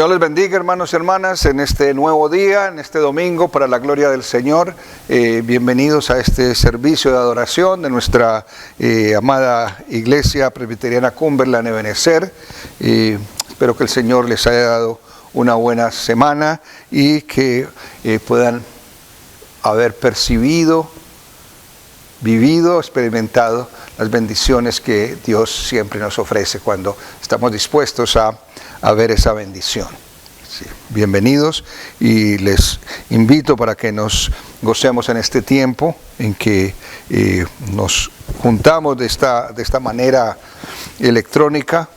Señor les bendiga, hermanos y hermanas, en este nuevo día, en este domingo, para la gloria del Señor. Bienvenidos a este servicio de adoración de nuestra amada Iglesia Presbiteriana Cumberland Ebenezer. Espero que el Señor les haya dado una buena semana y que puedan haber percibido, vivido, experimentado las bendiciones que Dios siempre nos ofrece cuando estamos dispuestos a ver esa bendición. Sí, bienvenidos, y les invito para que nos gocemos en este tiempo en que nos juntamos de esta manera electrónica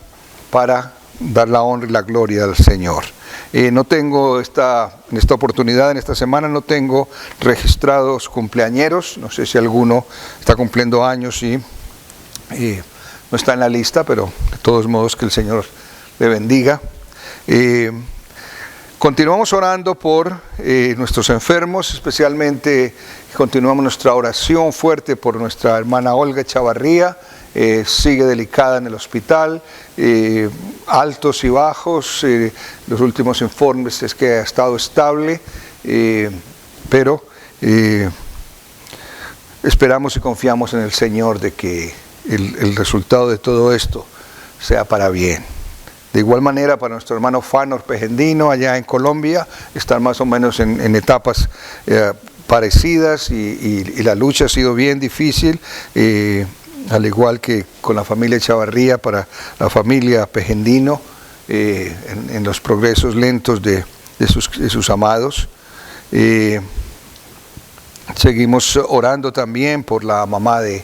para dar la honra y la gloria al Señor. No tengo en esta oportunidad, en esta semana, no tengo registrados cumpleañeros. No sé si alguno está cumpliendo años y no está en la lista, pero de todos modos que el Señor le bendiga. Continuamos orando por nuestros enfermos, especialmente continuamos nuestra oración fuerte por nuestra hermana Olga Chavarría. Sigue delicada en el hospital, altos y bajos. Los últimos informes es que ha estado estable, pero esperamos y confiamos en el Señor de que el resultado de todo esto sea para bien. De igual manera, para nuestro hermano Fanor Pegendino, allá en Colombia, están más o menos en etapas parecidas y la lucha ha sido bien difícil, al igual que con la familia Chavarría, para la familia Pegendino, en los progresos lentos de sus amados. Seguimos orando también por la mamá de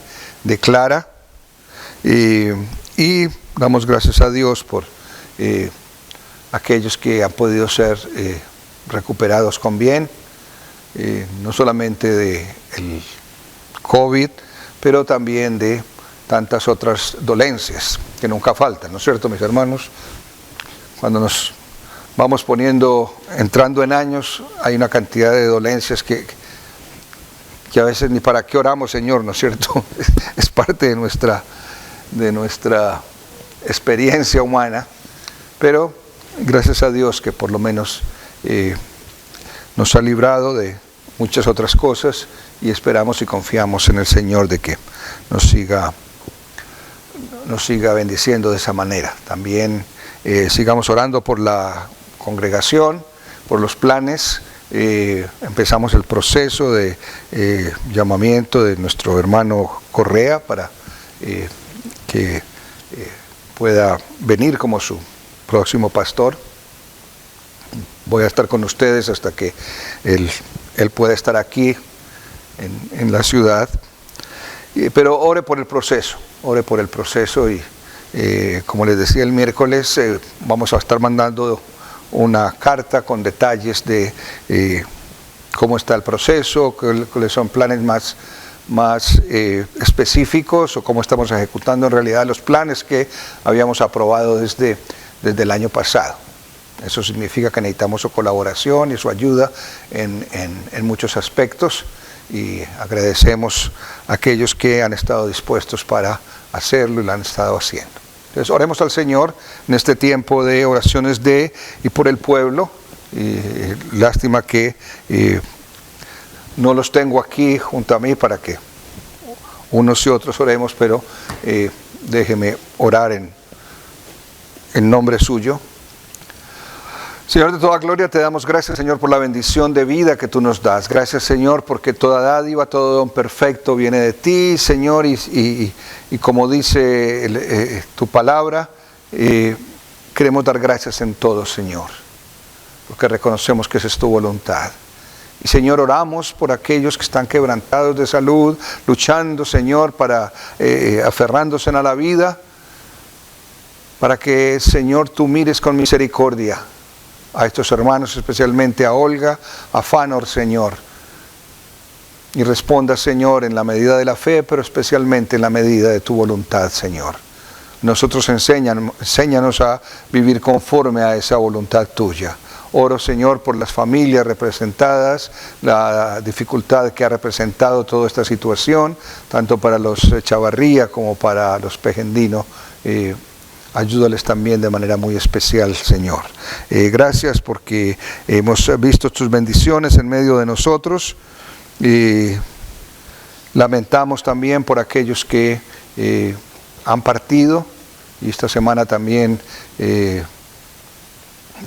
Clara, y damos gracias a Dios por aquellos que han podido ser recuperados con bien, no solamente del COVID, pero también de tantas otras dolencias que nunca faltan, ¿no es cierto, mis hermanos? Cuando nos vamos entrando en años, hay una cantidad de dolencias que a veces ni para qué oramos, Señor, ¿no es cierto? Es parte de nuestra experiencia humana, pero gracias a Dios que por lo menos nos ha librado de muchas otras cosas, y esperamos y confiamos en el Señor de que nos siga bendiciendo de esa manera. También sigamos orando por la congregación, por los planes. Empezamos el proceso de llamamiento de nuestro hermano Correa para que pueda venir como su próximo pastor. Voy a estar con ustedes hasta que él pueda estar aquí en la ciudad, pero ore por el proceso y como les decía el miércoles, vamos a estar mandando una carta con detalles de cómo está el proceso, cuáles son planes más específicos, o cómo estamos ejecutando en realidad los planes que habíamos aprobado desde el año pasado. Eso significa que necesitamos su colaboración y su ayuda en muchos aspectos, y agradecemos a aquellos que han estado dispuestos para hacerlo y lo han estado haciendo. Entonces oremos al Señor en este tiempo de oraciones y por el pueblo. Lástima que no los tengo aquí junto a mí para que unos y otros oremos, pero déjeme orar en nombre suyo. Señor de toda gloria, te damos gracias, Señor, por la bendición de vida que tú nos das. Gracias, Señor, porque toda dádiva, todo don perfecto viene de ti, Señor, y como dice tu palabra, queremos dar gracias en todo, Señor, porque reconocemos que esa es tu voluntad. Y, Señor, oramos por aquellos que están quebrantados de salud, luchando, Señor, aferrándose a la vida, para que, Señor, tú mires con misericordia a estos hermanos, especialmente a Olga, a Fanor, Señor, y responda, Señor, en la medida de la fe, pero especialmente en la medida de tu voluntad, Señor. Nosotros enséñanos a vivir conforme a esa voluntad tuya. Oro, Señor, por las familias representadas, la dificultad que ha representado toda esta situación, tanto para los Chavarría como para los Pegendino. ayúdales también de manera muy especial, Señor. Gracias porque hemos visto tus bendiciones en medio de nosotros, y lamentamos también por aquellos que han partido, y esta semana también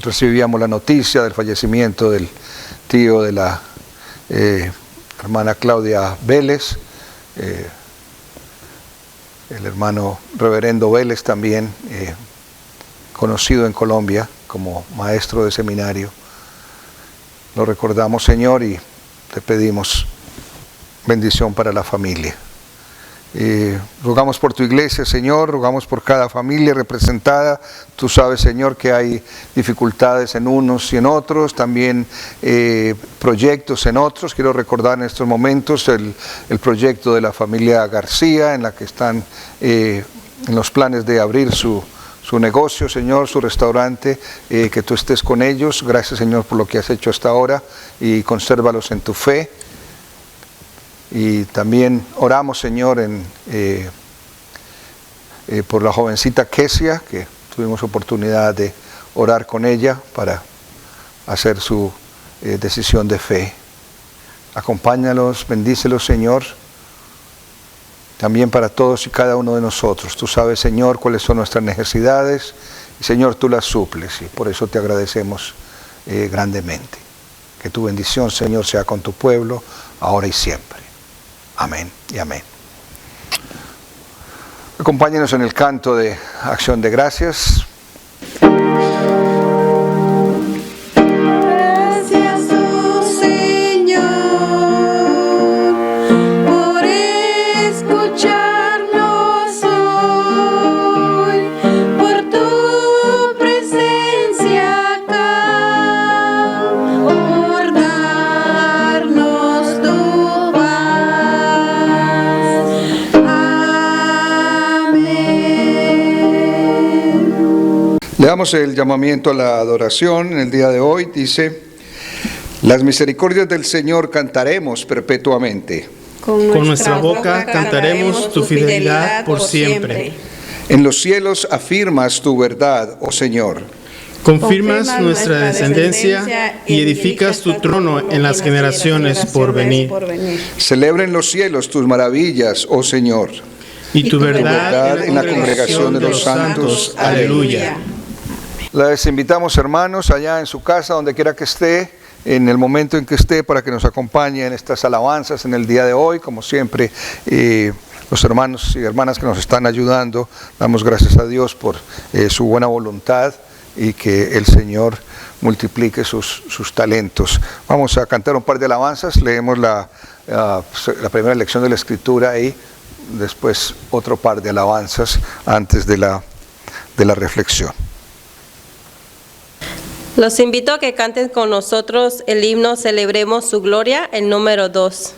recibíamos la noticia del fallecimiento del tío de la hermana Claudia Vélez, el hermano reverendo Vélez también, conocido en Colombia como maestro de seminario. Lo recordamos, Señor, y te pedimos bendición para la familia. Rogamos por tu iglesia, Señor, rogamos por cada familia representada. Tú sabes, Señor, que hay dificultades en unos y en otros, también proyectos en otros. Quiero recordar en estos momentos el proyecto de la familia García, en la que están en los planes de abrir su negocio, Señor, su restaurante, que tú estés con ellos. Gracias, Señor, por lo que has hecho hasta ahora, y consérvalos en tu fe. Y también oramos, Señor, por la jovencita Kesia, que tuvimos oportunidad de orar con ella para hacer su decisión de fe. Acompáñalos, bendícelos, Señor, también para todos y cada uno de nosotros. Tú sabes, Señor, cuáles son nuestras necesidades, y Señor, tú las suples, y por eso te agradecemos grandemente. Que tu bendición, Señor, sea con tu pueblo, ahora y siempre. Amén y amén. Acompáñenos en el canto de acción de gracias. Le damos el llamamiento a la adoración en el día de hoy. Dice: las misericordias del Señor cantaremos perpetuamente. Con nuestra boca cantaremos tu fidelidad por siempre. En los cielos afirmas tu verdad, oh Señor. Confirmas nuestra descendencia y edificas tu trono en las generaciones por venir. Celebren los cielos tus maravillas, oh Señor. Y tu verdad en la congregación de los santos. Aleluya. Les invitamos, hermanos, allá en su casa, donde quiera que esté, en el momento en que esté, para que nos acompañe en estas alabanzas en el día de hoy. Como siempre, los hermanos y hermanas que nos están ayudando, damos gracias a Dios por su buena voluntad, y que el Señor multiplique sus talentos. Vamos a cantar un par de alabanzas. Leemos la primera lección de la Escritura y después otro par de alabanzas antes de la reflexión. Los invito a que canten con nosotros el himno Celebremos su Gloria, el número 2.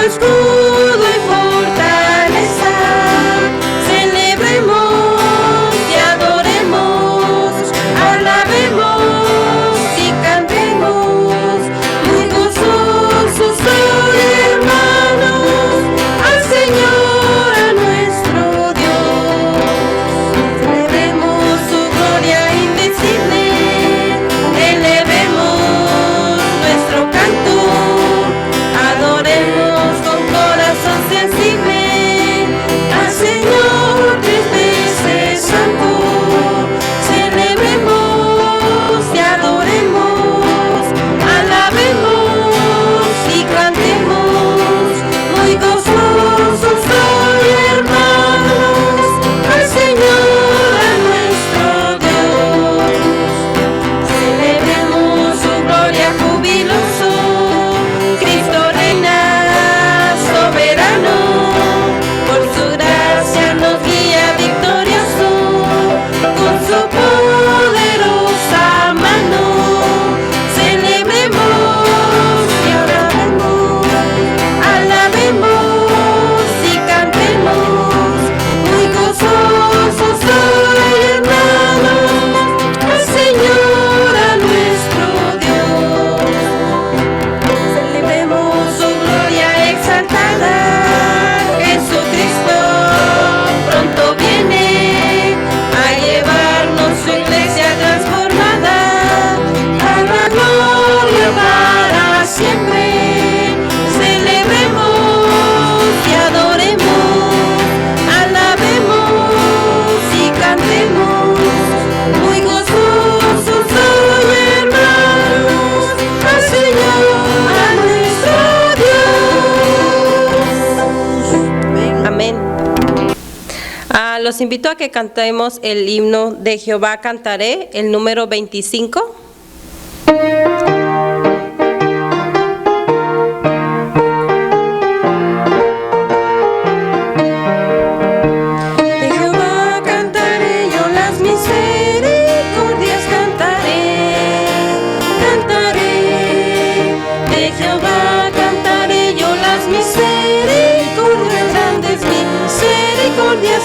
Escudo y fortaleza, Los invito a que cantemos el himno de Jehová cantaré, el número 25.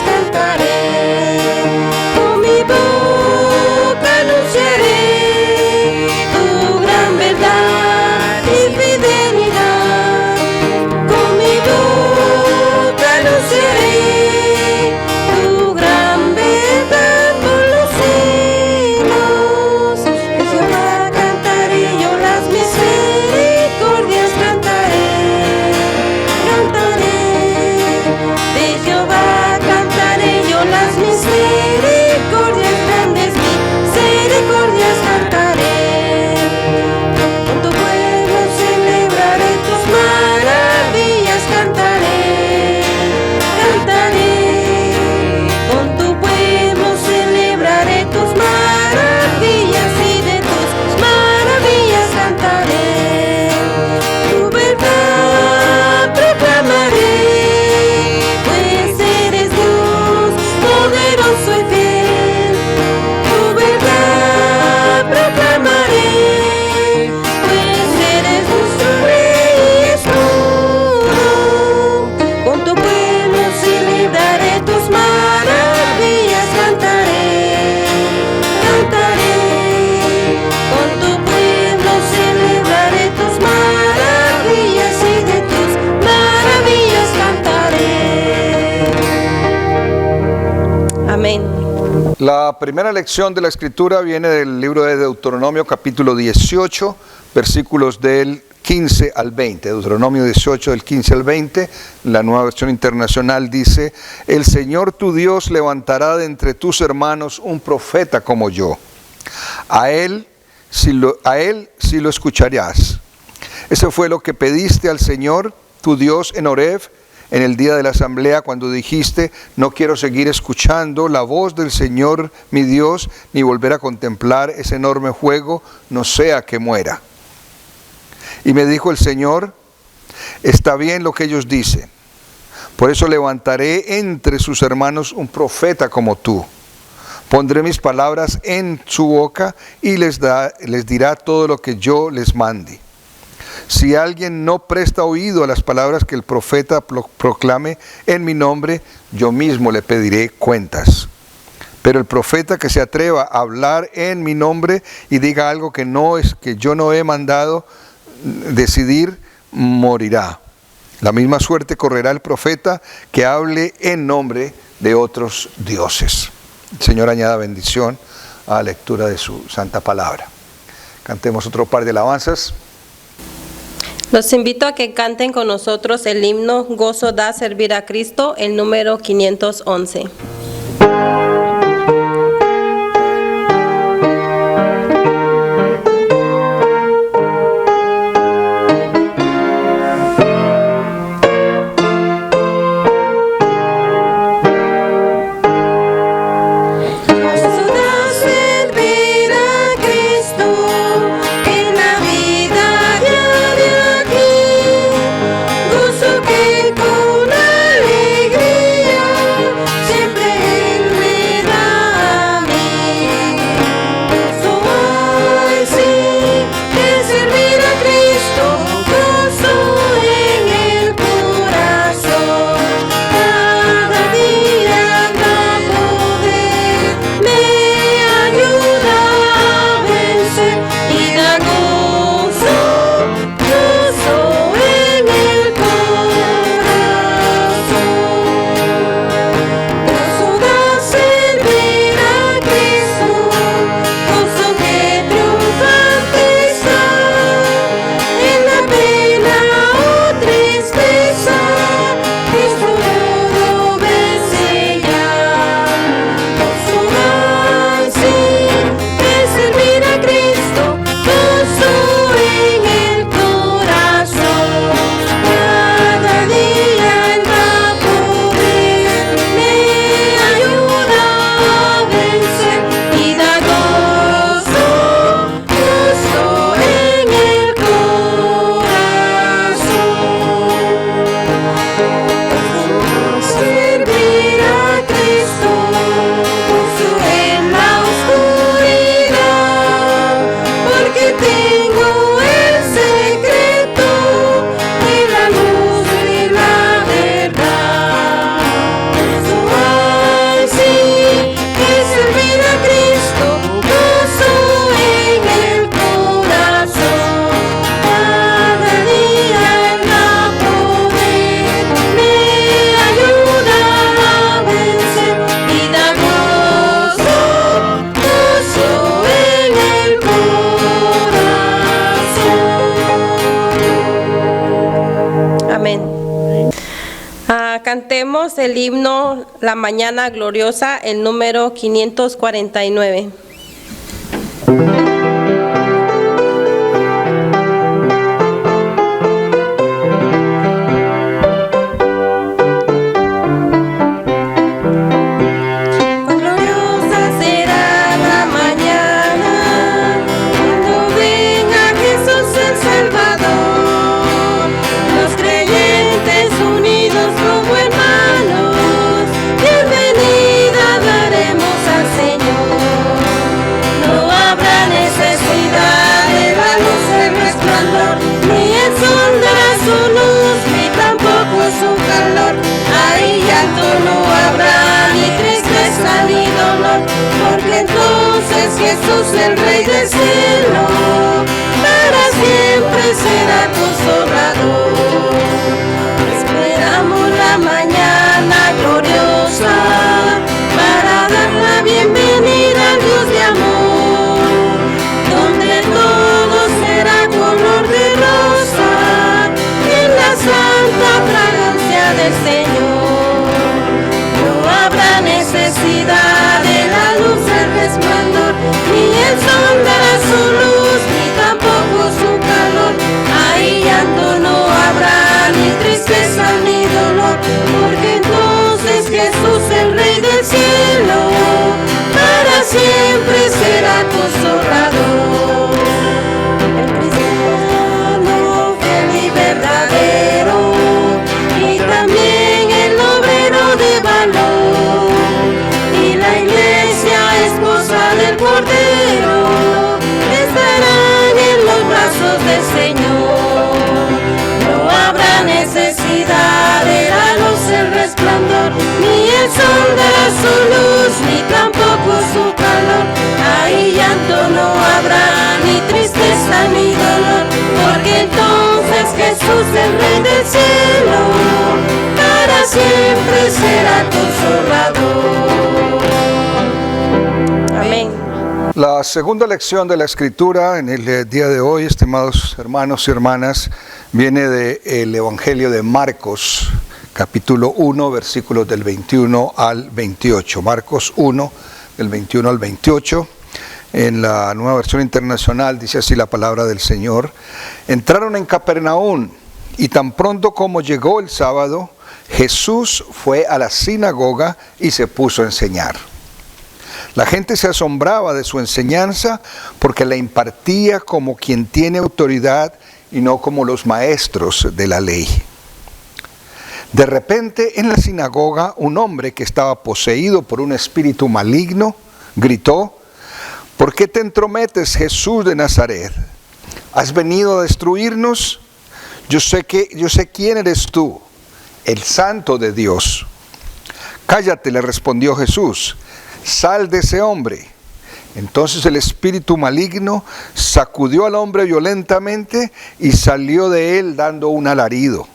Cantaré, con mi boca anunciaré tu gran verdad y fidelidad. Con mi boca anunciaré tu gran verdad por los siglos. De Jehová cantaré yo las misericordias, cantaré, cantaré. De Jehová cantaré yo las misericordias, grandes misericordias cantaré. Con tu pueblo celebraré tus maravillas, cantaré, cantaré. Con tu pueblo celebraré tus maravillas y de tus maravillas cantaré. Tu verdad proclamaré, poderoso y fiel. Tu verdad proclamaré, pues eres nuestro Rey escudo. Con tu pueblo celebraré tus maravillas, cantaré, cantaré. Con tu pueblo celebraré tus maravillas y de tus maravillas cantaré. Amén. La primera lección de la Escritura viene del libro de Deuteronomio, capítulo 18, versículos del 15 al 20. Deuteronomio 18, del 15 al 20, la Nueva Versión Internacional dice: el Señor tu Dios levantará de entre tus hermanos un profeta como yo. A él sí lo escucharás. Ese fue lo que pediste al Señor tu Dios en Horeb, en el día de la asamblea, cuando dijiste: no quiero seguir escuchando la voz del Señor mi Dios, ni volver a contemplar ese enorme fuego, no sea que muera. Y me dijo el Señor: está bien lo que ellos dicen, por eso levantaré entre sus hermanos un profeta como tú. Pondré mis palabras en su boca y les dirá todo lo que yo les mande. Si alguien no presta oído a las palabras que el profeta proclame en mi nombre, yo mismo le pediré cuentas. Pero el profeta que se atreva a hablar en mi nombre y diga algo que yo no he mandado decidir, morirá. La misma suerte correrá el profeta que hable en nombre de otros dioses. El Señor añada bendición a la lectura de su santa palabra. Cantemos otro par de alabanzas. Los invito a que canten con nosotros el himno Gozo da servir a Cristo, el número 511. Con alegría siempre Él me Amén. Cantemos el himno La Mañana Gloriosa, el número 549. Jesús, el Rey del cielo, para siempre será consolador. Esperamos la mañana gloriosa para dar la bienvenida al Dios de amor, donde todo será color de rosa en la santa fragancia del Señor. No habrá necesidad de la luz, el resplandor, ni el sol dará su luz, ni tampoco su calor. Ahí llanto no habrá, ni tristeza ni dolor, porque entonces Jesús, el Rey del cielo, para siempre será consolador. El cristiano fiel y verdadero, y también el obrero de valor, y la iglesia esposa del Cordero, estarán en los brazos del Señor. No habrá necesidad de la luz, el resplandor, ni el sol dará su luz, ni tampoco su calor. Ahí llanto no habrá, ni tristeza ni dolor, porque entonces Jesús, el Rey del cielo, para siempre será consolador. Amén. La segunda lección de la Escritura en el día de hoy, estimados hermanos y hermanas, viene del Evangelio de Marcos, capítulo 1, versículos del 21 al 28. Marcos 1, del 21 al 28. En la Nueva Versión Internacional dice así la palabra del Señor. Entraron en Capernaum, y tan pronto como llegó el sábado, Jesús fue a la sinagoga y se puso a enseñar. La gente se asombraba de su enseñanza porque la impartía como quien tiene autoridad y no como los maestros de la ley. De repente en la sinagoga un hombre que estaba poseído por un espíritu maligno gritó: ¿por qué te entrometes, Jesús de Nazaret? ¿Has venido a destruirnos? Yo sé quién eres tú, el Santo de Dios. Cállate, le respondió Jesús. Sal de ese hombre. Entonces el espíritu maligno sacudió al hombre violentamente y salió de él dando un alarido.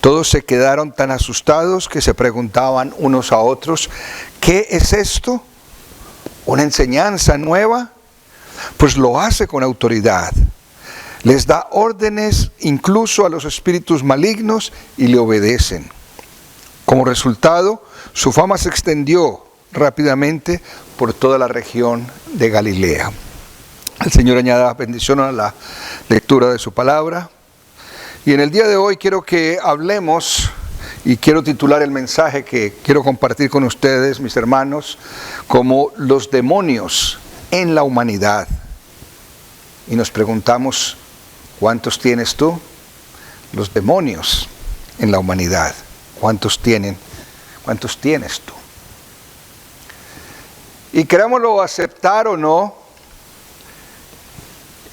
Todos se quedaron tan asustados que se preguntaban unos a otros: ¿qué es esto? ¿Una enseñanza nueva? Pues lo hace con autoridad. Les da órdenes incluso a los espíritus malignos y le obedecen. Como resultado, su fama se extendió rápidamente por toda la región de Galilea. El Señor añada bendición a la lectura de su palabra. Y en el día de hoy quiero que hablemos, y quiero titular el mensaje que quiero compartir con ustedes, mis hermanos, como los demonios en la humanidad. Y nos preguntamos, ¿cuántos tienes tú? Los demonios en la humanidad. ¿Cuántos tienes tú? Y querámoslo aceptar o no,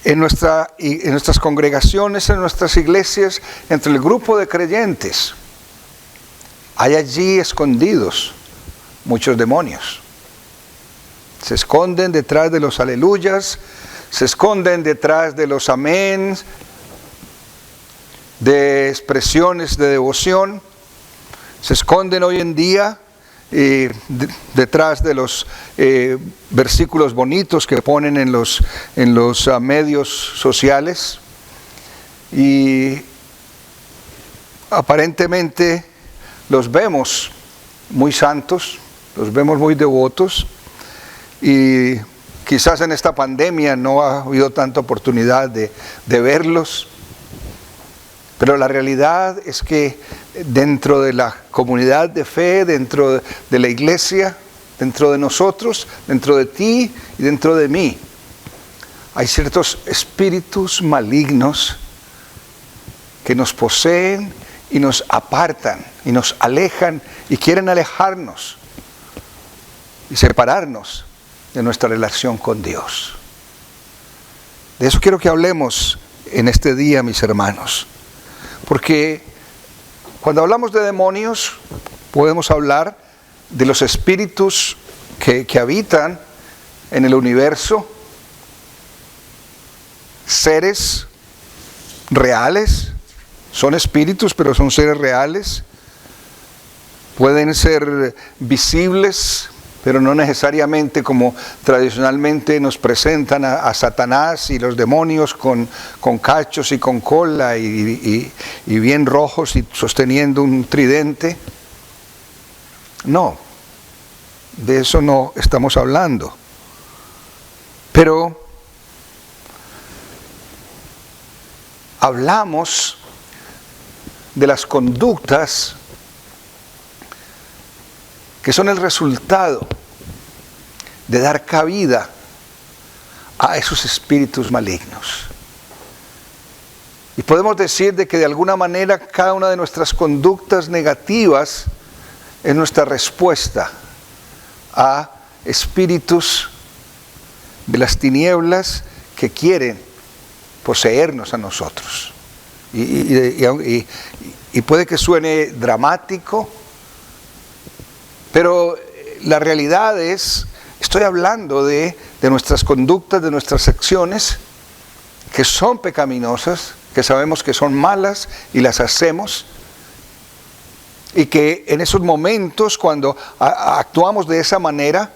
en nuestras congregaciones, en nuestras iglesias, entre el grupo de creyentes, hay allí escondidos muchos demonios. Se esconden detrás de los aleluyas, se esconden detrás de los amén, de expresiones de devoción, se esconden hoy en día detrás de los versículos bonitos que ponen en los medios sociales, y aparentemente los vemos muy santos, los vemos muy devotos, y quizás en esta pandemia no ha habido tanta oportunidad de verlos, pero la realidad es que dentro de la comunidad de fe, dentro de la iglesia, dentro de nosotros, dentro de ti y dentro de mí, hay ciertos espíritus malignos que nos poseen y nos apartan y nos alejan y quieren alejarnos y separarnos de nuestra relación con Dios. De eso quiero que hablemos en este día, mis hermanos, porque cuando hablamos de demonios podemos hablar de los espíritus que habitan en el universo, seres reales, son espíritus pero son seres reales, pueden ser visibles pero no necesariamente como tradicionalmente nos presentan a Satanás y los demonios con cachos y con cola y bien rojos y sosteniendo un tridente. No, de eso no estamos hablando. Pero hablamos de las conductas que son el resultado de dar cabida a esos espíritus malignos. Y podemos decir de que de alguna manera cada una de nuestras conductas negativas es nuestra respuesta a espíritus de las tinieblas que quieren poseernos a nosotros. Y puede que suene dramático, pero la realidad es, estoy hablando de nuestras conductas, de nuestras acciones, que son pecaminosas, que sabemos que son malas y las hacemos, y que en esos momentos cuando actuamos de esa manera,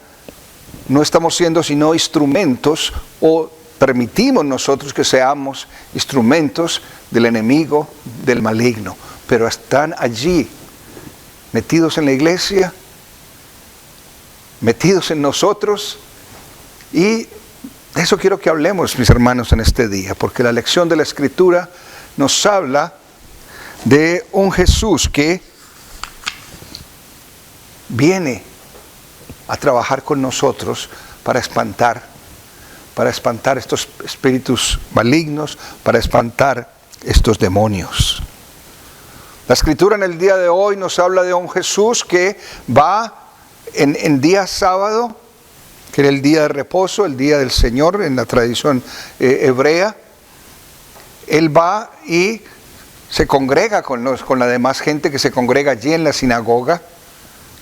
no estamos siendo sino instrumentos, o permitimos nosotros que seamos instrumentos del enemigo, del maligno, pero están allí, metidos en la iglesia, metidos en nosotros, y de eso quiero que hablemos, mis hermanos, en este día, porque la lección de la Escritura nos habla de un Jesús que viene a trabajar con nosotros para espantar estos espíritus malignos, para espantar estos demonios. La Escritura en el día de hoy nos habla de un Jesús que va en día sábado, que era el día de reposo, el día del Señor en la tradición hebrea. Él va y se congrega con la demás gente que se congrega allí en la sinagoga.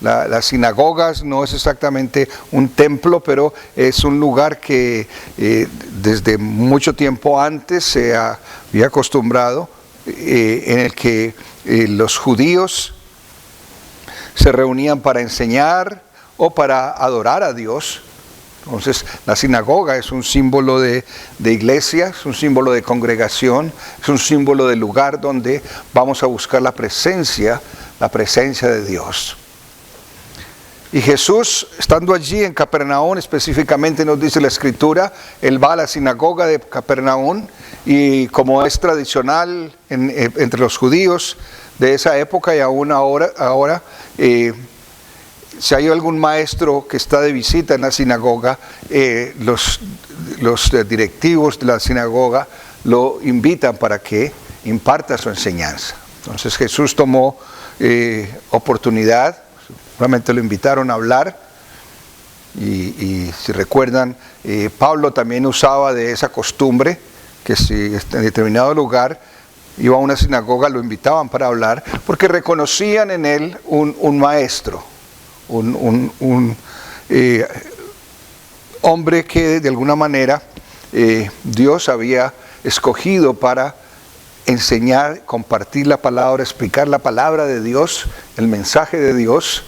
Las sinagogas no es exactamente un templo, pero es un lugar que desde mucho tiempo antes se había acostumbrado, en el que los judíos se reunían para enseñar o para adorar a Dios. Entonces la sinagoga es un símbolo de iglesia, es un símbolo de congregación, es un símbolo del lugar donde vamos a buscar la presencia de Dios. Y Jesús, estando allí en Capernaum, específicamente nos dice la Escritura, Él va a la sinagoga de Capernaum, y como es tradicional entre los judíos de esa época y aún ahora, si hay algún maestro que está de visita en la sinagoga, los directivos de la sinagoga lo invitan para que imparta su enseñanza. Entonces Jesús tomó oportunidad, realmente lo invitaron a hablar, y si recuerdan, Pablo también usaba de esa costumbre, que si en determinado lugar iba a una sinagoga lo invitaban para hablar, porque reconocían en él un maestro, un hombre que de alguna manera Dios había escogido para enseñar, compartir la palabra, explicar la palabra de Dios, el mensaje de Dios.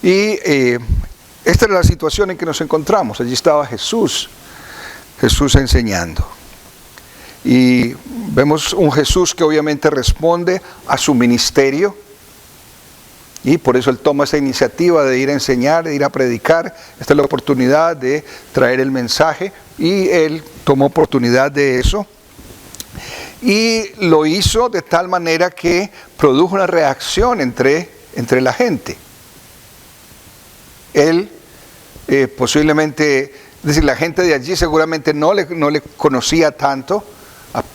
Y esta era la situación en que nos encontramos. Allí estaba Jesús enseñando. y vemos un Jesús que obviamente responde a su ministerio, y por eso Él toma esa iniciativa de ir a enseñar, de ir a predicar. Esta es la oportunidad de traer el mensaje, y Él tomó oportunidad de eso. Y lo hizo de tal manera que produjo una reacción entre la gente. Él posiblemente, es decir, la gente de allí seguramente no le conocía tanto.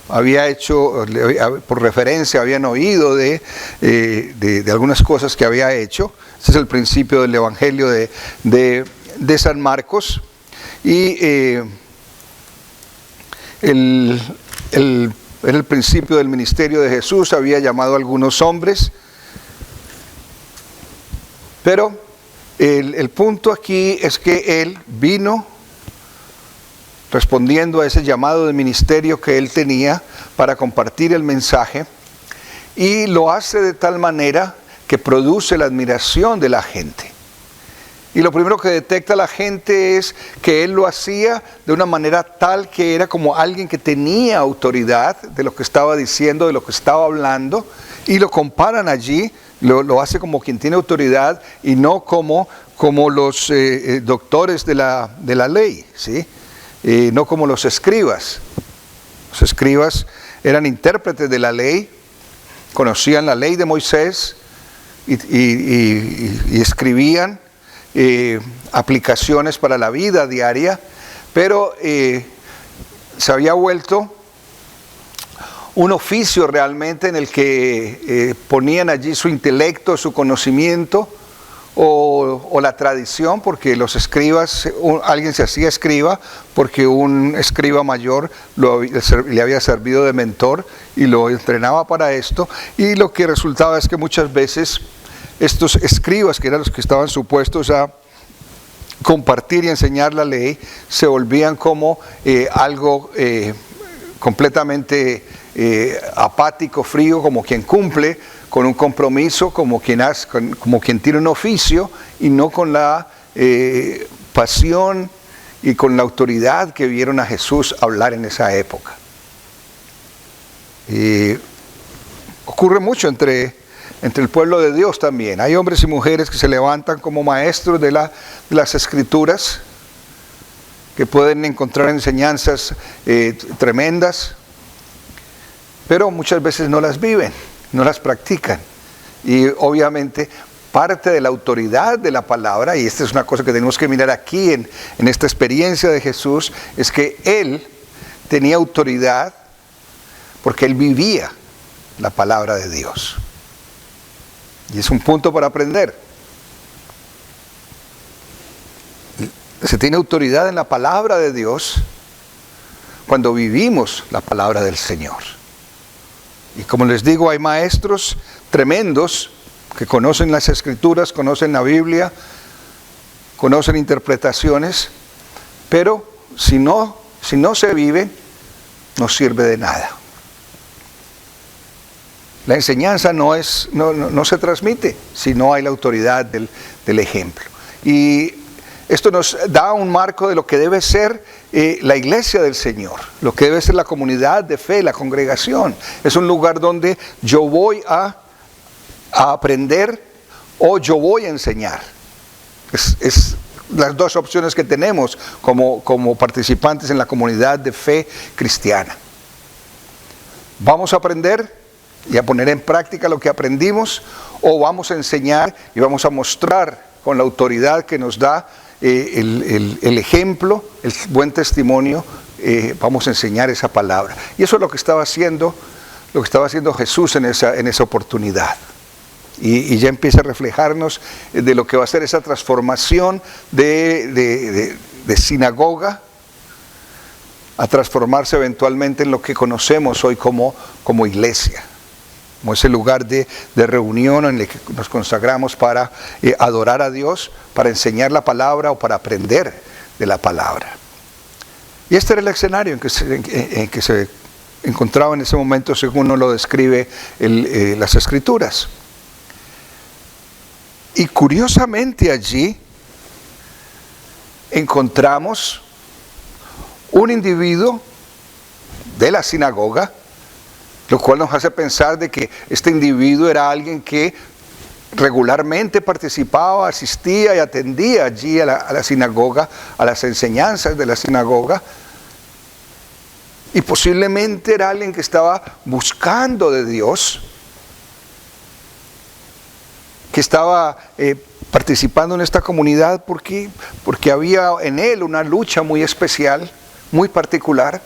Había hecho, por referencia, habían oído de algunas cosas que había hecho. Ese es el principio del Evangelio de San Marcos. Y en el principio del ministerio de Jesús había llamado a algunos hombres, pero el punto aquí es que Él vino respondiendo a ese llamado de ministerio que Él tenía para compartir el mensaje, y lo hace de tal manera que produce la admiración de la gente. Y lo primero que detecta la gente es que Él lo hacía de una manera tal que era como alguien que tenía autoridad de lo que estaba diciendo, de lo que estaba hablando, y lo comparan allí, lo hace como quien tiene autoridad y no como los doctores de la ley, ¿sí? No como los escribas. Los escribas eran intérpretes de la ley, conocían la ley de Moisés y escribían aplicaciones para la vida diaria, pero se había vuelto un oficio realmente en el que ponían allí su intelecto, su conocimiento o la tradición, porque los escribas, alguien se hacía escriba porque un escriba mayor le había servido de mentor y lo entrenaba para esto, y lo que resultaba es que muchas veces estos escribas, que eran los que estaban supuestos a compartir y enseñar la ley, se volvían como algo completamente apático, frío, como quien cumple con un compromiso, como quien tiene un oficio, y no con la pasión y con la autoridad que vieron a Jesús hablar en esa época. Ocurre mucho entre el pueblo de Dios también. Hay hombres y mujeres que se levantan como maestros de las Escrituras, que pueden encontrar enseñanzas tremendas, pero muchas veces no las viven, no las practican. Y obviamente parte de la autoridad de la palabra, y esta es una cosa que tenemos que mirar aquí en esta experiencia de Jesús, es que Él tenía autoridad porque Él vivía la palabra de Dios. Y es un punto para aprender. Se tiene autoridad en la palabra de Dios cuando vivimos la palabra del Señor. Y como les digo, hay maestros tremendos que conocen las Escrituras, conocen la Biblia, conocen interpretaciones, pero si no se vive, no sirve de nada. La enseñanza no se transmite si no hay la autoridad del ejemplo. Y esto nos da un marco de lo que debe ser la iglesia del Señor, lo que debe ser la comunidad de fe, la congregación. Es un lugar donde yo voy a aprender o yo voy a enseñar. Es las dos opciones que tenemos como participantes en la comunidad de fe cristiana. Vamos a aprender y a poner en práctica lo que aprendimos, o vamos a enseñar y vamos a mostrar con la autoridad que nos da el ejemplo, el buen testimonio, vamos a enseñar esa palabra. Y eso es lo que estaba haciendo Jesús en esa oportunidad. Y ya empieza a reflejarnos de lo que va a ser esa transformación de sinagoga a transformarse eventualmente en lo que conocemos hoy como iglesia, como ese lugar de reunión en el que nos consagramos para adorar a Dios, para enseñar la palabra o para aprender de la palabra. Y este era el escenario en que se encontraba en ese momento, según nos lo describe las Escrituras. Y curiosamente allí encontramos un individuo de la sinagoga, lo cual nos hace pensar de que este individuo era alguien que regularmente participaba, asistía y atendía allí a la sinagoga, a las enseñanzas de la sinagoga, y posiblemente era alguien que estaba buscando de Dios, que estaba participando en esta comunidad porque había en él una lucha muy especial, muy particular.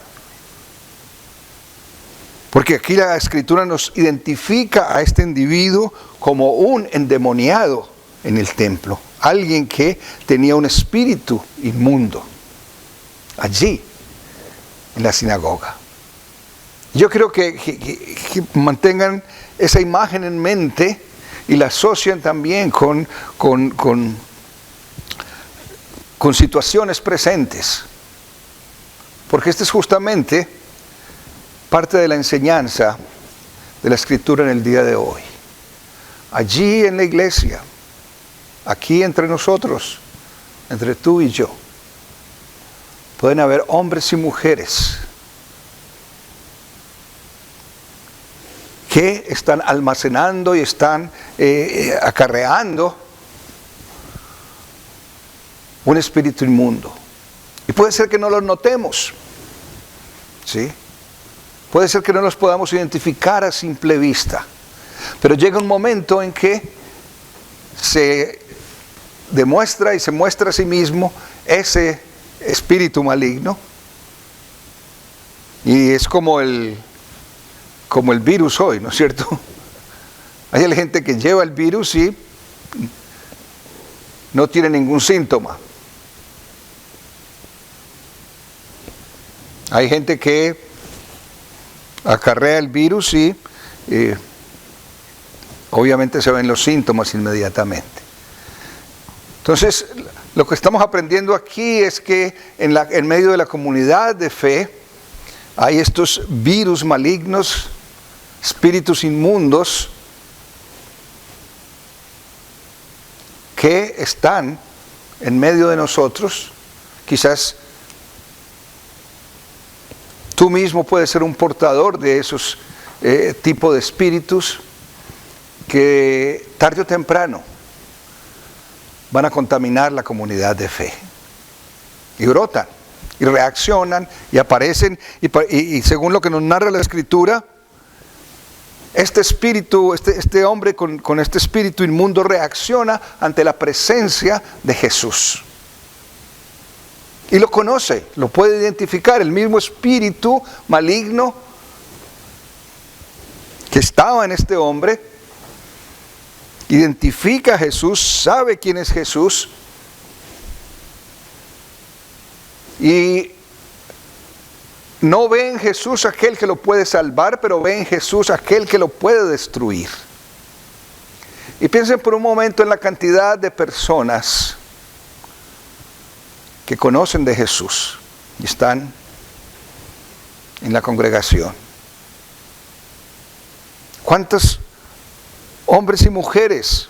Porque aquí la Escritura nos identifica a este individuo como un endemoniado en el templo, alguien que tenía un espíritu inmundo allí en la sinagoga. Yo creo que mantengan esa imagen en mente y la asocian también con situaciones presentes, porque este es justamente parte de la enseñanza de la Escritura en el día de hoy. Allí en la iglesia, aquí entre nosotros, entre tú y yo, pueden haber hombres y mujeres que están almacenando y están acarreando un espíritu inmundo. Y puede ser que no los notemos, ¿sí? Puede ser que no los podamos identificar a simple vista, pero llega un momento en que se demuestra y se muestra a sí mismo ese espíritu maligno, y es como el virus hoy, ¿no es cierto? Hay gente que lleva el virus y no tiene ningún síntoma. Hay gente que acarrea el virus y obviamente se ven los síntomas inmediatamente. Entonces, lo que estamos aprendiendo aquí es que en medio de la comunidad de fe hay estos virus malignos, espíritus inmundos, que están en medio de nosotros. Quizás tú mismo puedes ser un portador de esos tipos de espíritus que tarde o temprano van a contaminar la comunidad de fe. Y brotan, y reaccionan, y aparecen, y según lo que nos narra la Escritura, este espíritu, este hombre con este espíritu inmundo reacciona ante la presencia de Jesús. Y lo conoce, lo puede identificar. El mismo espíritu maligno que estaba en este hombre identifica a Jesús, sabe quién es Jesús, y no ve en Jesús aquel que lo puede salvar, pero ve en Jesús aquel que lo puede destruir. Y piensen por un momento en la cantidad de personas que conocen de Jesús y están en la congregación. ¿Cuántos hombres y mujeres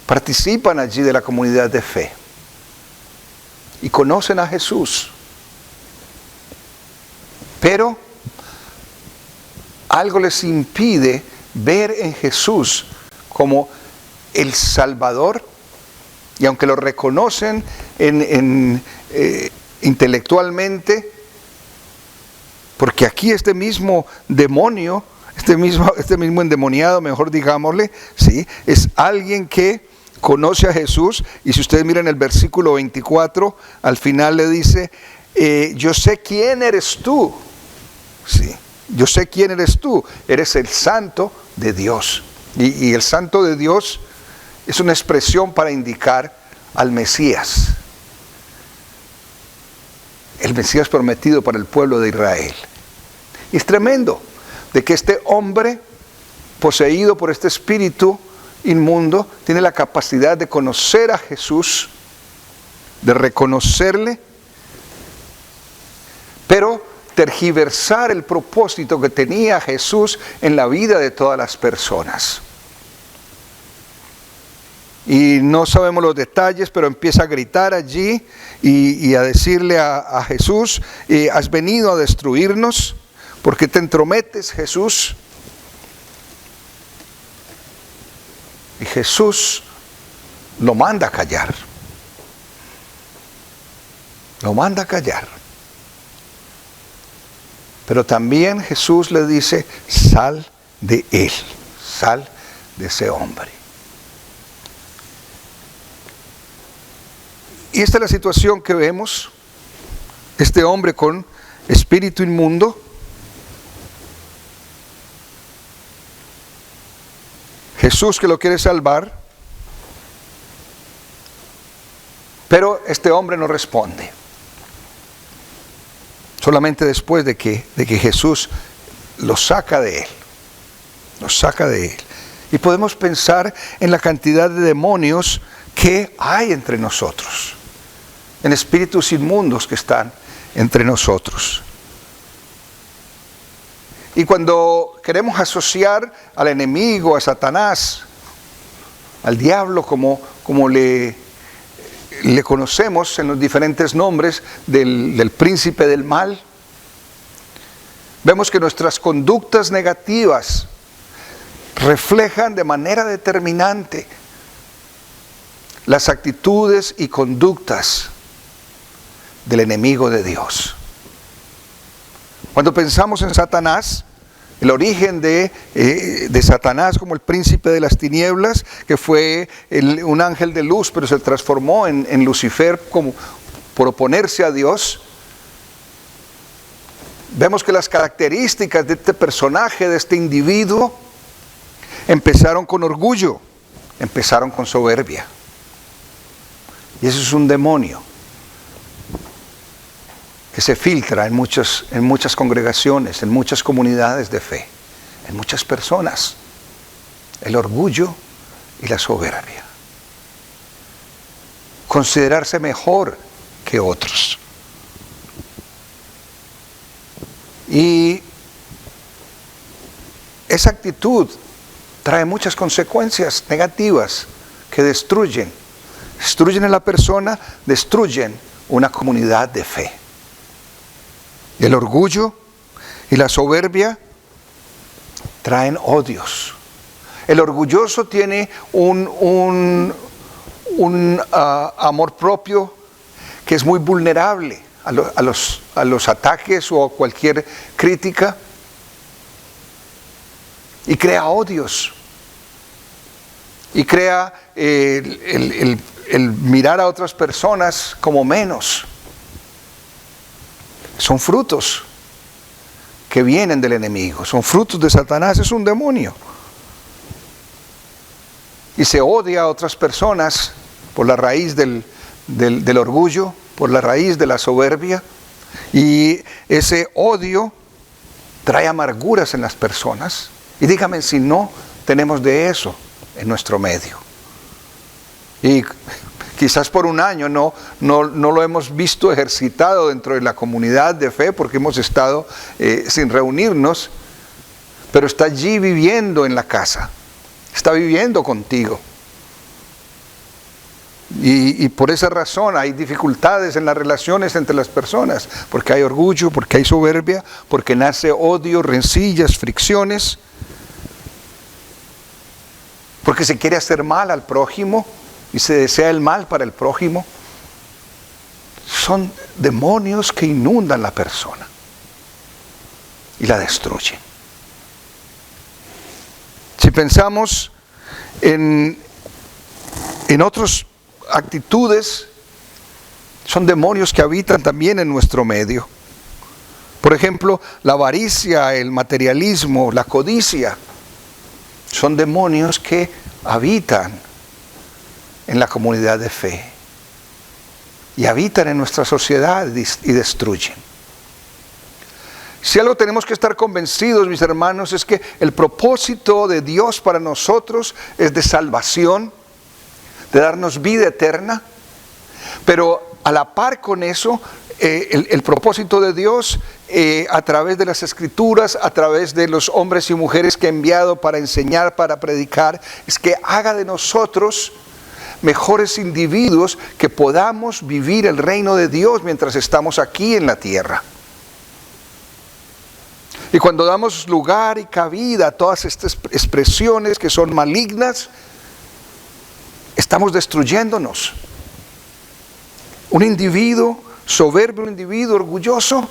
participan allí de la comunidad de fe y conocen a Jesús? Pero algo les impide ver en Jesús como el Salvador, y aunque lo reconocen intelectualmente, porque aquí este mismo demonio, este mismo endemoniado, mejor digámosle, ¿sí?, es alguien que conoce a Jesús. Y si ustedes miran el versículo 24, al final le dice, yo sé quién eres tú, ¿sí? Yo sé quién eres tú, eres el Santo de Dios. Y el Santo de Dios es una expresión para indicar al Mesías, el Mesías prometido para el pueblo de Israel. Y es tremendo de que este hombre, poseído por este espíritu inmundo, tiene la capacidad de conocer a Jesús, de reconocerle, pero tergiversar el propósito que tenía Jesús en la vida de todas las personas. y no sabemos los detalles, pero empieza a gritar allí y a decirle a Jesús, has venido a destruirnos, ¿por qué te entrometes, Jesús? Y Jesús lo manda a callar. Lo manda a callar. Pero también Jesús le dice, sal de él, sal de ese hombre. Y esta es la situación que vemos, este hombre con espíritu inmundo. Jesús que lo quiere salvar, pero este hombre no responde. Solamente después de que Jesús lo saca de él, lo saca de él. Y podemos pensar en la cantidad de demonios que hay entre nosotros, en espíritus inmundos que están entre nosotros. Y cuando queremos asociar al enemigo, a Satanás, al diablo, como le conocemos en los diferentes nombres del príncipe del mal, vemos que nuestras conductas negativas reflejan de manera determinante las actitudes y conductas del enemigo de Dios. Cuando pensamos en Satanás, el origen de Satanás como el príncipe de las tinieblas, que fue un ángel de luz, pero se transformó en Lucifer por oponerse a Dios. Vemos que las características de este personaje, de este individuo, empezaron con orgullo, empezaron con soberbia. Y eso es un demonio que se filtra en muchas congregaciones, en muchas comunidades de fe, en muchas personas. El orgullo y la soberbia. Considerarse mejor que otros. Y esa actitud trae muchas consecuencias negativas que destruyen a la persona, destruyen una comunidad de fe. El orgullo y la soberbia traen odios. El orgulloso tiene un amor propio que es muy vulnerable a los ataques o a cualquier crítica, y crea odios y crea el mirar a otras personas como menos. Son frutos que vienen del enemigo, son frutos de Satanás, es un demonio. Y se odia a otras personas por la raíz del orgullo, por la raíz de la soberbia, y ese odio trae amarguras en las personas. Y dígame si no tenemos de eso en nuestro medio. Y quizás por un año no lo hemos visto ejercitado dentro de la comunidad de fe porque hemos estado sin reunirnos, pero está allí viviendo en la casa, está viviendo contigo. Y por esa razón hay dificultades en las relaciones entre las personas, porque hay orgullo, porque hay soberbia, porque nace odio, rencillas, fricciones, porque se quiere hacer mal al prójimo y se desea el mal para el prójimo. Son demonios que inundan la persona y la destruyen. Si pensamos en otras actitudes, son demonios que habitan también en nuestro medio. Por ejemplo, la avaricia, el materialismo, la codicia, son demonios que habitan en la comunidad de fe y habitan en nuestra sociedad y destruyen. Si algo tenemos que estar convencidos, mis hermanos, es que el propósito de Dios para nosotros es de salvación, de darnos vida eterna, pero a la par con eso, el propósito de Dios a través de las Escrituras, a través de los hombres y mujeres que ha enviado para enseñar, para predicar, es que haga de nosotros mejores individuos que podamos vivir el reino de Dios mientras estamos aquí en la tierra. Y cuando damos lugar y cabida a todas estas expresiones que son malignas, estamos destruyéndonos. Un individuo soberbio, un individuo orgulloso,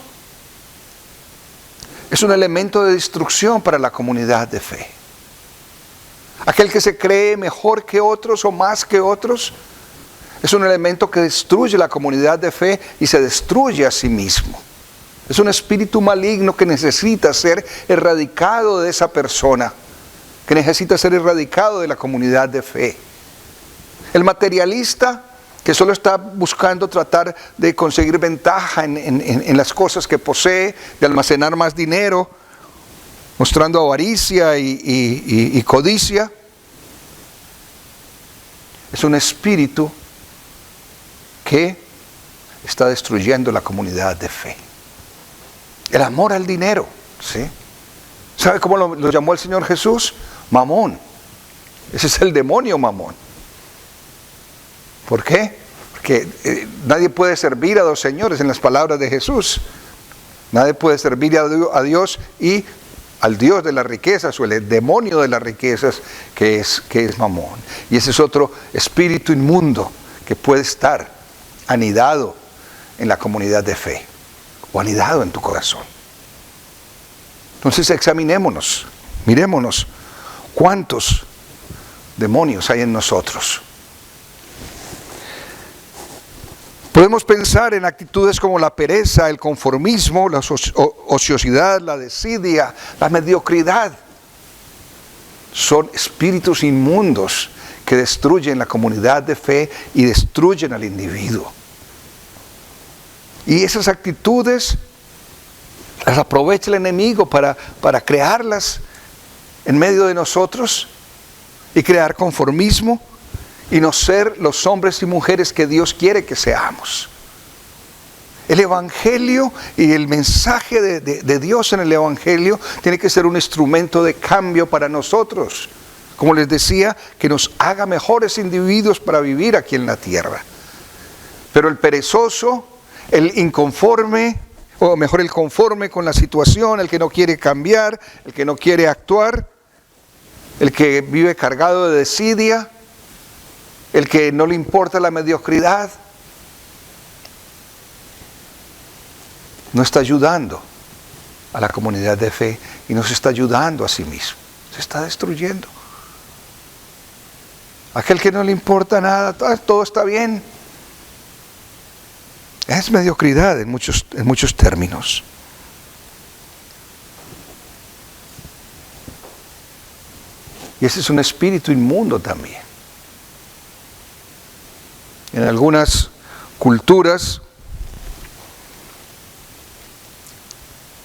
es un elemento de destrucción para la comunidad de fe. Aquel que se cree mejor que otros o más que otros, es un elemento que destruye la comunidad de fe y se destruye a sí mismo. Es un espíritu maligno que necesita ser erradicado de esa persona, que necesita ser erradicado de la comunidad de fe. El materialista que solo está buscando tratar de conseguir ventaja en las cosas que posee, de almacenar más dinero, mostrando avaricia y codicia, es un espíritu que está destruyendo la comunidad de fe. El amor al dinero, ¿sí? ¿Sabe cómo lo llamó el Señor Jesús? Mamón. Ese es el demonio Mamón. ¿Por qué? Porque nadie puede servir a dos señores, en las palabras de Jesús. Nadie puede servir a Dios y al Dios de las riquezas, o el demonio de las riquezas, que es Mamón. Y ese es otro espíritu inmundo que puede estar anidado en la comunidad de fe, o anidado en tu corazón. Entonces examinémonos, mirémonos cuántos demonios hay en nosotros. Podemos pensar en actitudes como la pereza, el conformismo, la ociosidad, la desidia, la mediocridad. Son espíritus inmundos que destruyen la comunidad de fe y destruyen al individuo. Y esas actitudes las aprovecha el enemigo para crearlas en medio de nosotros y crear conformismo y no ser los hombres y mujeres que Dios quiere que seamos. El Evangelio y el mensaje de Dios en el Evangelio tiene que ser un instrumento de cambio para nosotros. Como les decía, que nos haga mejores individuos para vivir aquí en la tierra. Pero el perezoso, el inconforme, o mejor el conforme con la situación, el que no quiere cambiar, el que no quiere actuar, el que vive cargado de desidia, el que no le importa la mediocridad, no está ayudando a la comunidad de fe y no se está ayudando a sí mismo, se está destruyendo. Aquel que no le importa nada, todo está bien, es mediocridad en muchos términos. Y ese es un espíritu inmundo también. En algunas culturas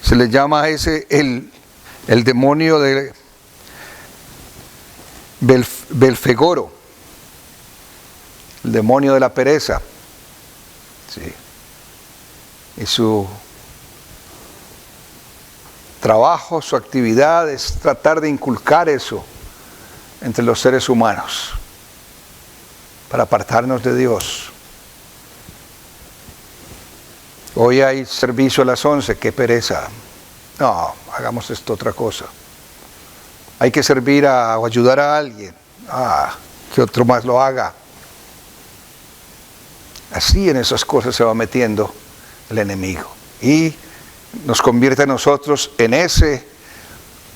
se le llama a ese el demonio de Belfegoro, el demonio de la pereza. Sí. Y su trabajo, su actividad es tratar de inculcar eso entre los seres humanos, para apartarnos de Dios. Hoy hay servicio a las 11, qué pereza. No, hagamos esto otra cosa. Hay que servir o ayudar a alguien. Que otro más lo haga. Así en esas cosas se va metiendo el enemigo. Y nos convierte a nosotros en ese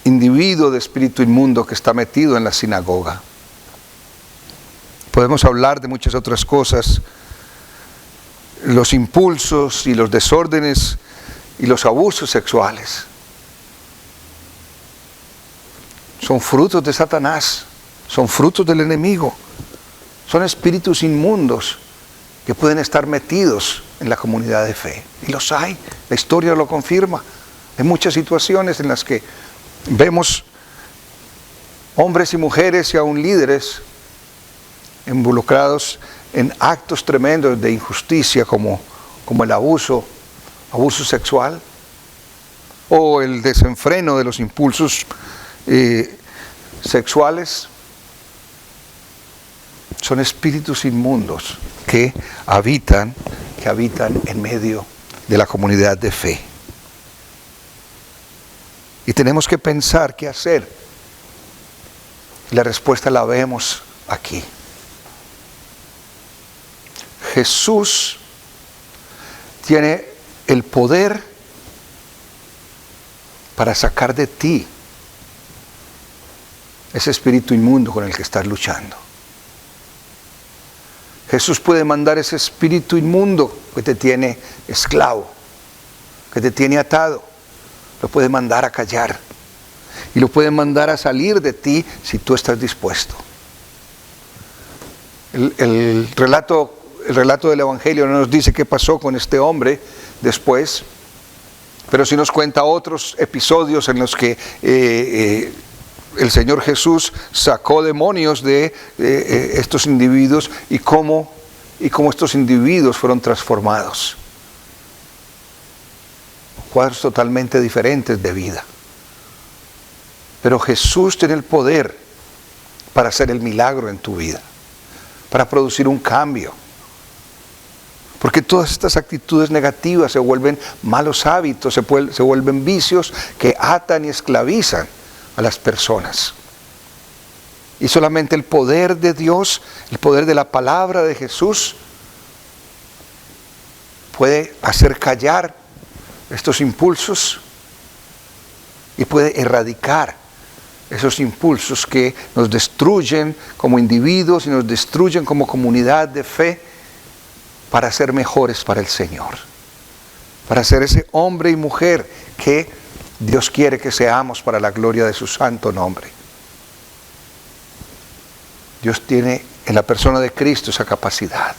individuo de espíritu inmundo que está metido en la sinagoga. Podemos hablar de muchas otras cosas, los impulsos y los desórdenes y los abusos sexuales. Son frutos de Satanás, son frutos del enemigo, son espíritus inmundos que pueden estar metidos en la comunidad de fe. Y los hay, la historia lo confirma. Hay muchas situaciones en las que vemos hombres y mujeres y aún líderes involucrados en actos tremendos de injusticia como el abuso sexual o el desenfreno de los impulsos sexuales. son espíritus inmundos que habitan en medio de la comunidad de fe. Y tenemos que pensar qué hacer. La respuesta la vemos aquí. Jesús tiene el poder para sacar de ti ese espíritu inmundo con el que estás luchando. Jesús puede mandar ese espíritu inmundo que te tiene esclavo, que te tiene atado. Lo puede mandar a callar y lo puede mandar a salir de ti si tú estás dispuesto. El relato del Evangelio no nos dice qué pasó con este hombre después, pero sí nos cuenta otros episodios en los que el Señor Jesús sacó demonios de estos individuos y cómo estos individuos fueron transformados. Cuadros totalmente diferentes de vida. Pero Jesús tiene el poder para hacer el milagro en tu vida, para producir un cambio. Porque todas estas actitudes negativas se vuelven malos hábitos, se vuelven vicios que atan y esclavizan a las personas. Y solamente el poder de Dios, el poder de la palabra de Jesús, puede hacer callar estos impulsos y puede erradicar esos impulsos que nos destruyen como individuos y nos destruyen como comunidad de fe, para ser mejores para el Señor, para ser ese hombre y mujer que Dios quiere que seamos para la gloria de su santo nombre. Dios tiene en la persona de Cristo esa capacidad.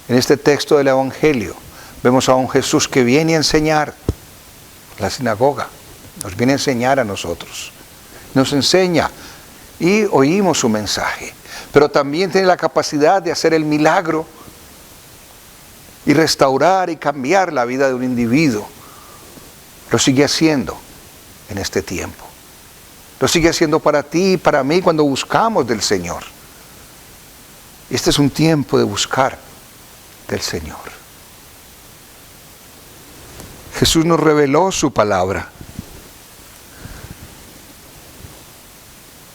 En este texto del Evangelio vemos a un Jesús que viene a enseñar a la sinagoga, nos viene a enseñar a nosotros, nos enseña y oímos su mensaje, pero también tiene la capacidad de hacer el milagro y restaurar y cambiar la vida de un individuo. Lo sigue haciendo en este tiempo. Lo sigue haciendo para ti y para mí cuando buscamos del Señor. Este es un tiempo de buscar del Señor. Jesús nos reveló su palabra.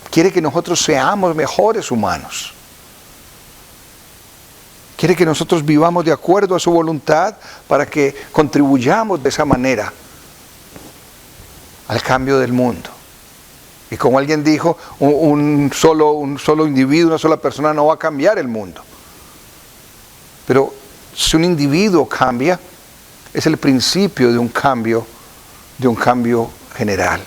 Quiere que nosotros seamos mejores humanos. Quiere que nosotros vivamos de acuerdo a su voluntad para que contribuyamos de esa manera al cambio del mundo. Y como alguien dijo, un solo individuo, una sola persona no va a cambiar el mundo. Pero si un individuo cambia, es el principio de un cambio general.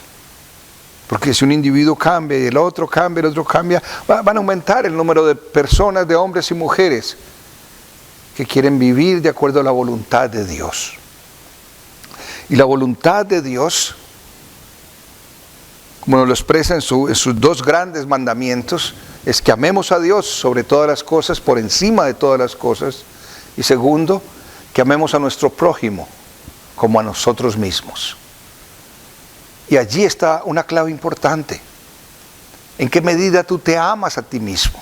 Porque si un individuo cambia y el otro cambia, van a aumentar el número de personas, de hombres y mujeres que quieren vivir de acuerdo a la voluntad de Dios. Y la voluntad de Dios, como nos lo expresa en sus dos grandes mandamientos, es que amemos a Dios sobre todas las cosas, por encima de todas las cosas. Y segundo, que amemos a nuestro prójimo como a nosotros mismos. Y allí está una clave importante. ¿En qué medida tú te amas a ti mismo?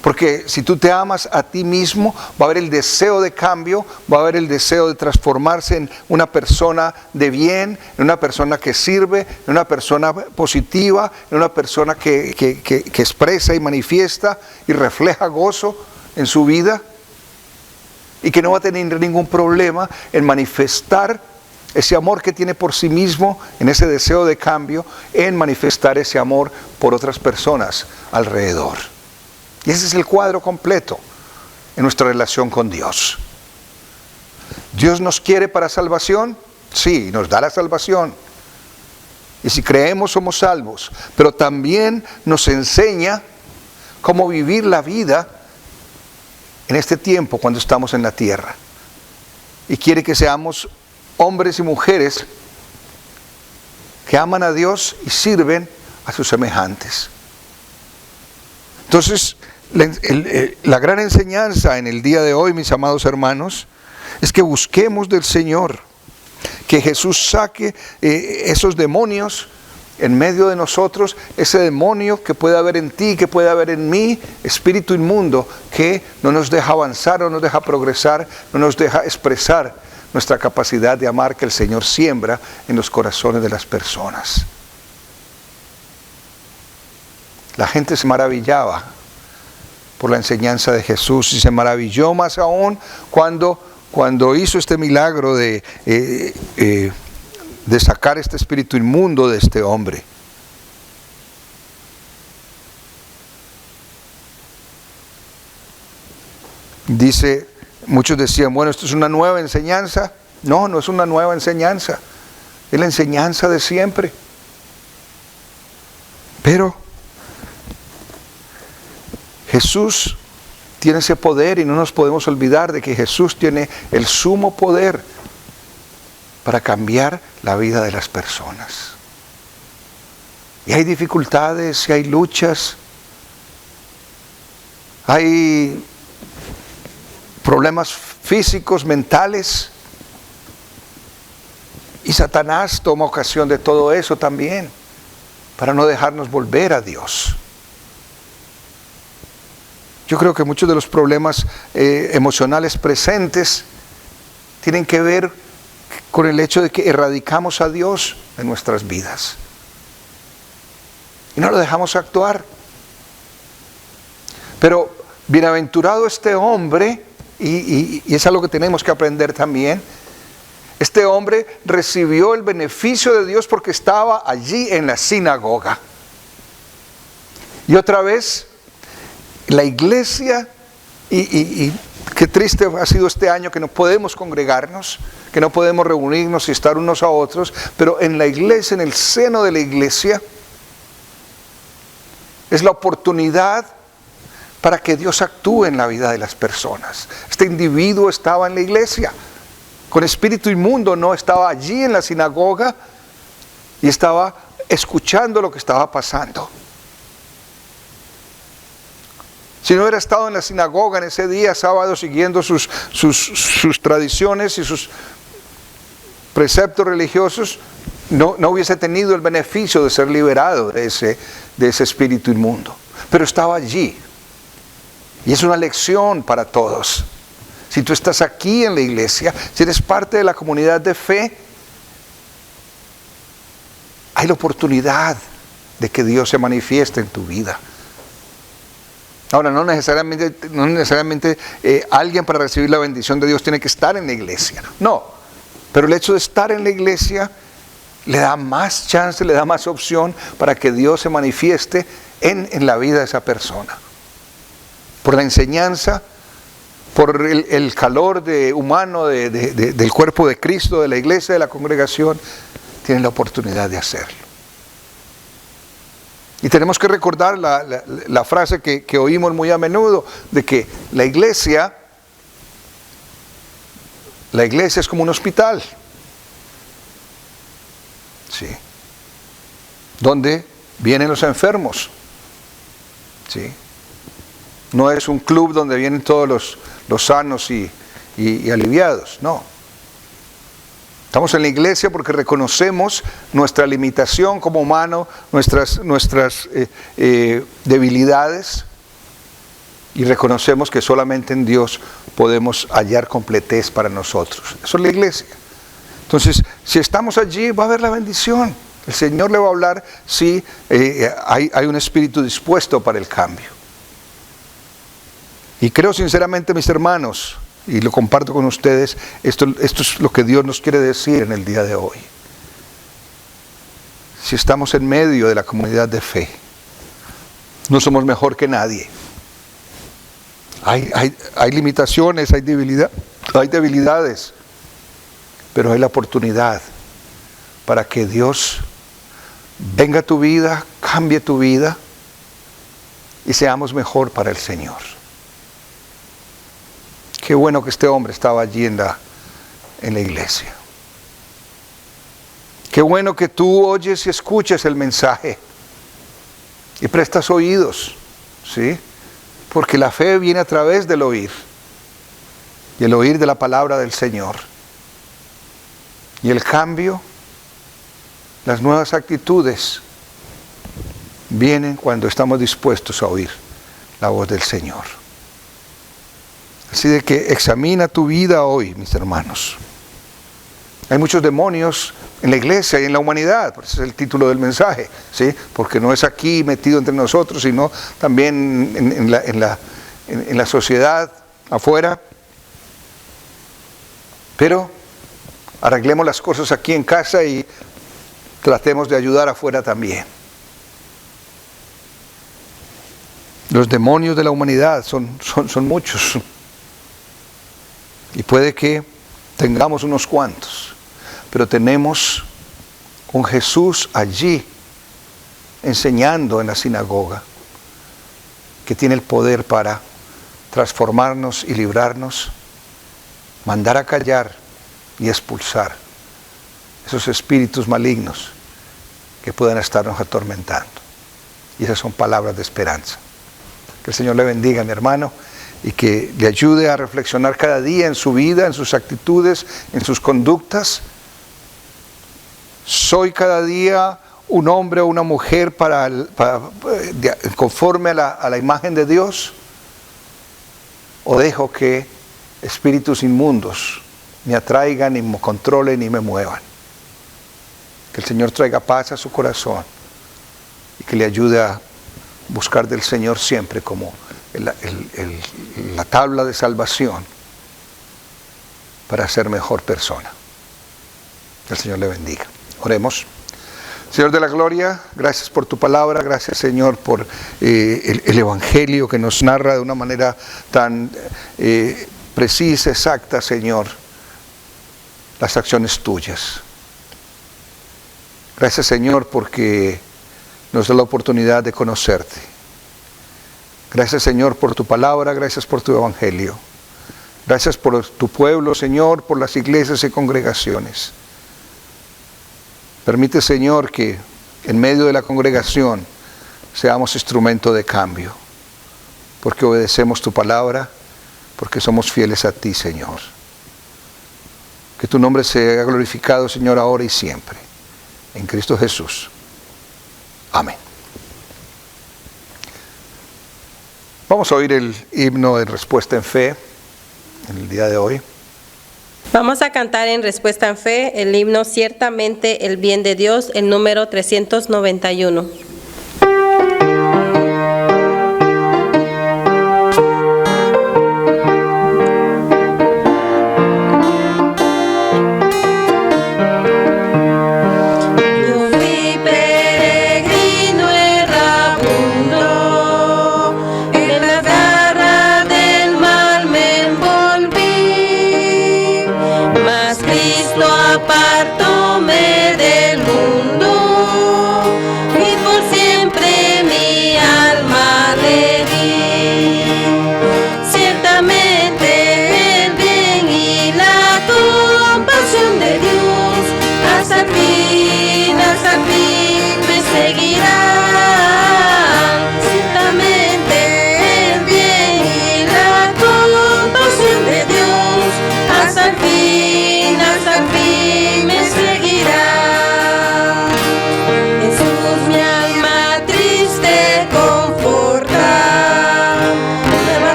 Porque si tú te amas a ti mismo, va a haber el deseo de cambio, va a haber el deseo de transformarse en una persona de bien, en una persona que sirve, en una persona positiva, en una persona que expresa y manifiesta y refleja gozo en su vida, y que no va a tener ningún problema en manifestar ese amor que tiene por sí mismo, en ese deseo de cambio, en manifestar ese amor por otras personas alrededor. Y ese es el cuadro completo en nuestra relación con Dios. ¿Dios nos quiere para salvación? Sí, nos da la salvación. Y si creemos somos salvos, pero también nos enseña cómo vivir la vida en este tiempo cuando estamos en la tierra. Y quiere que seamos hombres y mujeres que aman a Dios y sirven a sus semejantes. Entonces, la gran enseñanza en el día de hoy, mis amados hermanos, es que busquemos del Señor, que Jesús saque esos demonios en medio de nosotros ese demonio que puede haber en ti, que puede haber en mí, espíritu inmundo, que no nos deja avanzar, no nos deja progresar, no nos deja expresar nuestra capacidad de amar que el Señor siembra en los corazones de las personas. La gente se maravillaba por la enseñanza de Jesús y se maravilló más aún cuando hizo este milagro de sacar este espíritu inmundo de este hombre. Dice, muchos decían, bueno, esto es una nueva enseñanza. No, no es una nueva enseñanza, es la enseñanza de siempre. Pero Jesús tiene ese poder y no nos podemos olvidar de que Jesús tiene el sumo poder para cambiar la vida de las personas. Y hay dificultades, y hay luchas, hay problemas físicos, mentales, y Satanás toma ocasión de todo eso también, para no dejarnos volver a Dios. Yo creo que muchos de los problemas emocionales presentes tienen que ver con el hecho de que erradicamos a Dios de nuestras vidas y no lo dejamos actuar. Pero bienaventurado este hombre, y es algo que tenemos que aprender también, este hombre recibió el beneficio de Dios porque estaba allí en la sinagoga. Y otra vez, la iglesia, y qué triste ha sido este año que no podemos congregarnos, que no podemos reunirnos y estar unos a otros, pero en la iglesia, en el seno de la iglesia, es la oportunidad para que Dios actúe en la vida de las personas. Este individuo estaba en la iglesia, con espíritu inmundo, no estaba allí en la sinagoga y estaba escuchando lo que estaba pasando. Si no hubiera estado en la sinagoga en ese día sábado siguiendo sus tradiciones y sus preceptos religiosos, no hubiese tenido el beneficio de ser liberado de ese espíritu inmundo. Pero estaba allí. Y es una lección para todos. Si tú estás aquí en la iglesia, si eres parte de la comunidad de fe, hay la oportunidad de que Dios se manifieste en tu vida. Ahora, no necesariamente alguien para recibir la bendición de Dios tiene que estar en la iglesia. No, pero el hecho de estar en la iglesia le da más chance, le da más opción para que Dios se manifieste en la vida de esa persona. Por la enseñanza, por el calor humano del cuerpo de Cristo, de la iglesia, de la congregación, tienen la oportunidad de hacerlo. Y tenemos que recordar la frase que oímos muy a menudo, de que la iglesia es como un hospital, ¿sí?, donde vienen los enfermos, ¿sí? No es un club donde vienen todos los sanos y aliviados, no. Estamos en la iglesia porque reconocemos nuestra limitación como humano, nuestras debilidades, y reconocemos que solamente en Dios podemos hallar completez para nosotros. Eso es la iglesia. Entonces, si estamos allí, va a haber la bendición. El Señor le va a hablar si hay un espíritu dispuesto para el cambio. Y creo sinceramente, mis hermanos, y lo comparto con ustedes, esto es lo que Dios nos quiere decir en el día de hoy. Si estamos en medio de la comunidad de fe, no somos mejor que nadie. Hay limitaciones, hay debilidades, pero hay la oportunidad para que Dios venga a tu vida, cambie tu vida y seamos mejor para el Señor. Qué bueno que este hombre estaba allí en la iglesia. Qué bueno que tú oyes y escuches el mensaje y prestas oídos, ¿sí? Porque la fe viene a través del oír, y el oír de la palabra del Señor. Y el cambio, las nuevas actitudes vienen cuando estamos dispuestos a oír la voz del Señor. Así de que examina tu vida hoy, mis hermanos. Hay muchos demonios en la iglesia y en la humanidad, por eso es el título del mensaje, ¿sí? Porque no es aquí metido entre nosotros, sino también en la sociedad afuera. Pero arreglemos las cosas aquí en casa y tratemos de ayudar afuera también. Los demonios de la humanidad son muchos. Y puede que tengamos unos cuantos, pero tenemos un Jesús allí enseñando en la sinagoga, que tiene el poder para transformarnos y librarnos, mandar a callar y expulsar esos espíritus malignos que puedan estarnos atormentando. Y esas son palabras de esperanza. Que el Señor le bendiga, mi hermano, y que le ayude a reflexionar cada día en su vida, en sus actitudes, en sus conductas. ¿Soy cada día un hombre o una mujer conforme a la imagen de Dios? ¿O dejo que espíritus inmundos me atraigan y me controlen y me muevan? Que el Señor traiga paz a su corazón y que le ayude a buscar del Señor siempre como la tabla de salvación para ser mejor persona. Que el Señor le bendiga. Oremos. Señor de la gloria, gracias por tu palabra, gracias Señor por el Evangelio que nos narra de una manera tan precisa, exacta, Señor, las acciones tuyas. Gracias Señor porque nos da la oportunidad de conocerte. Gracias Señor por tu palabra, gracias por tu Evangelio. Gracias por tu pueblo, Señor, por las iglesias y congregaciones. Permite, Señor, que en medio de la congregación seamos instrumento de cambio, porque obedecemos tu palabra, porque somos fieles a ti, Señor. Que tu nombre sea glorificado, Señor, ahora y siempre. En Cristo Jesús. Amén. Vamos a oír el himno de respuesta en fe en el día de hoy. Vamos a cantar en respuesta en fe el himno Ciertamente el bien de Dios, el número 391. Apartóme del mundo y por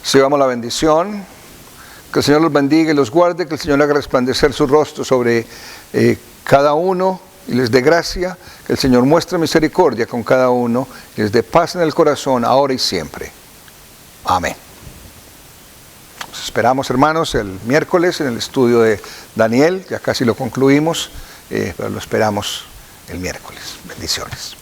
Recibamos la bendición. Que el Señor los bendiga y los guarde, que el Señor haga resplandecer su rostro sobre cada uno y les dé gracia, que el Señor muestre misericordia con cada uno y les dé paz en el corazón, ahora y siempre. Amén. Nos esperamos, hermanos, el miércoles en el estudio de Daniel, ya casi lo concluimos, pero lo esperamos el miércoles. Bendiciones.